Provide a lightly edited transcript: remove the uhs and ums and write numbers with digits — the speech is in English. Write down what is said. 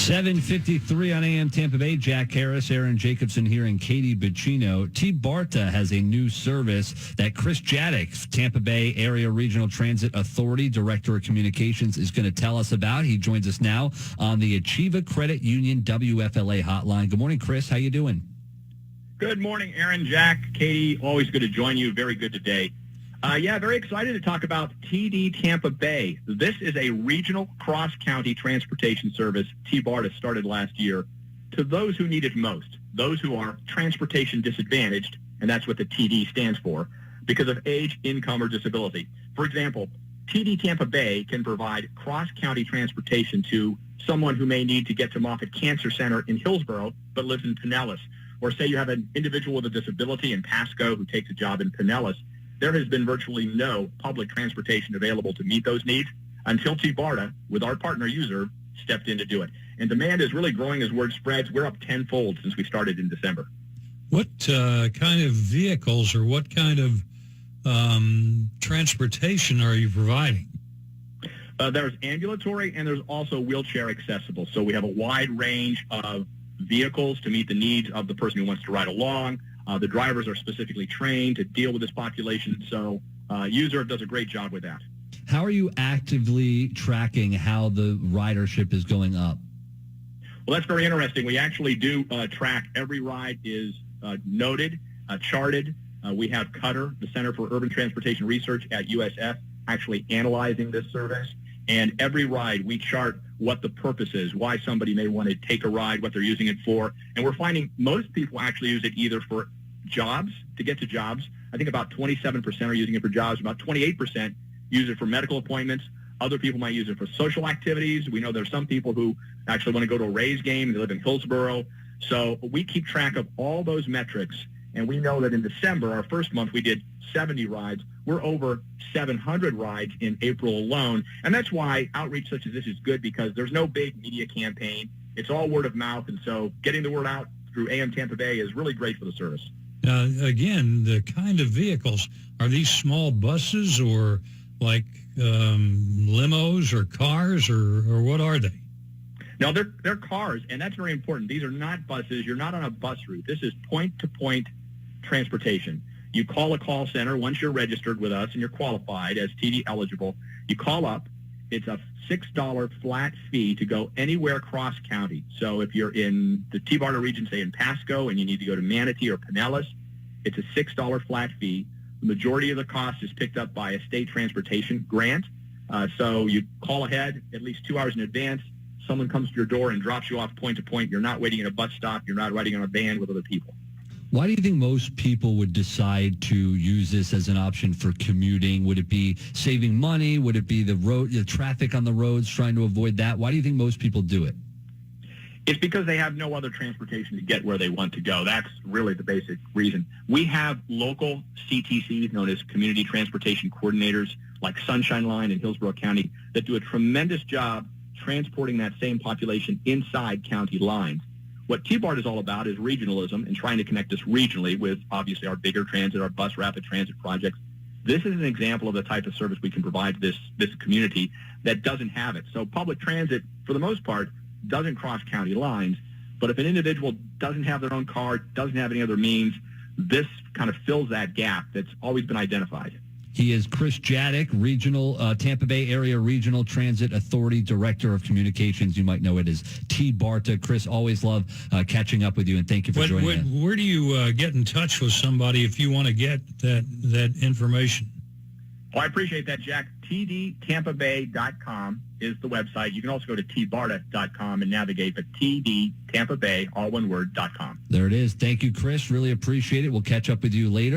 7:53 on AM Tampa Bay. Jack Harris, Aaron Jacobsen here, and Katie Bacino. TBARTA has a new service that Chris Jadick, Tampa Bay Area Regional Transit Authority Director of Communications, is going to tell us about. He joins us now on the Achieva Credit Union WFLA hotline. Good morning, Chris. How you doing? Good morning, Aaron, Jack, Katie. Always good to join you. Very good today. Very excited to talk about TD Tampa Bay. This is a regional cross-county transportation service TBARTA started last year to those who need it most, those who are transportation disadvantaged, and that's what the TD stands for, because of age, income, or disability. For example, TD Tampa Bay can provide cross-county transportation to someone who may need to get to Moffitt Cancer Center in Hillsborough but lives in Pinellas. Or say you have an individual with a disability in Pasco who takes a job in Pinellas. There has been virtually no public transportation available to meet those needs until TBARTA, with our partner user, stepped in to do it. And demand is really growing as word spreads. We're up tenfold since we started in December. What kind of vehicles or what kind of transportation are you providing? There's ambulatory and there's also wheelchair accessible. So we have a wide range of vehicles to meet the needs of the person who wants to ride along. The drivers are specifically trained to deal with this population, so user does a great job with that. How are you actively tracking how the ridership is going up? Well, that's very interesting. We actually do track. Every ride is noted, charted. We have Cutter, the Center for Urban Transportation Research at USF, actually analyzing this service. And every ride, we chart what the purpose is, why somebody may want to take a ride, what they're using it for. And we're finding most people actually use it either for jobs, to get to jobs. I think about 27% are using it for jobs. About 28% use it for medical appointments. Other people might use it for social activities. We know there's some people who actually want to go to a Rays game and they live in Hillsborough. So we keep track of all those metrics. And we know that in December, our first month, we did 70 rides. We're over 700 rides in April alone. And that's why outreach such as this is good, because there's no big media campaign. It's all word of mouth. And so getting the word out through AM Tampa Bay is really great for the service. Again, the kind of vehicles, are these small buses or like limos or cars or what are they? No, they're cars, and that's very important. These are not buses. You're not on a bus route. This is point-to-point transportation. You call a call center once you're registered with us and you're qualified as TD eligible. You call up. It's a $6 flat fee to go anywhere cross-county. So if you're in the TBARTA region, say in Pasco, and you need to go to Manatee or Pinellas, it's a $6 flat fee. The majority of the cost is picked up by a state transportation grant. So you call ahead at least 2 hours in advance. Someone comes to your door and drops you off point to point. You're not waiting in a bus stop. You're not riding on a van with other people. Why do you think most people would decide to use this as an option for commuting? Would it be saving money? Would it be the traffic on the roads, trying to avoid that? Why do you think most people do it? It's because they have no other transportation to get where they want to go. That's really the basic reason. We have local CTCs, known as Community Transportation Coordinators, like Sunshine Line in Hillsborough County, that do a tremendous job transporting that same population inside county lines. What TBART is all about is regionalism and trying to connect us regionally with, obviously, our bigger transit, our bus rapid transit projects. This is an example of the type of service we can provide to this community that doesn't have it. So public transit, for the most part, doesn't cross county lines. But if an individual doesn't have their own car, doesn't have any other means, this kind of fills that gap that's always been identified. He is Chris Jadick, Regional Tampa Bay Area Regional Transit Authority Director of Communications. You might know it as TBARTA. Chris, always love catching up with you, and thank you for joining us. Where do you get in touch with somebody if you want to get that information? Oh, I appreciate that, Jack. TDTampaBay.com is the website. You can also go to TBARTA.com and navigate, but TD Tampa Bay, all one word, .com. There it is. Thank you, Chris. Really appreciate it. We'll catch up with you later.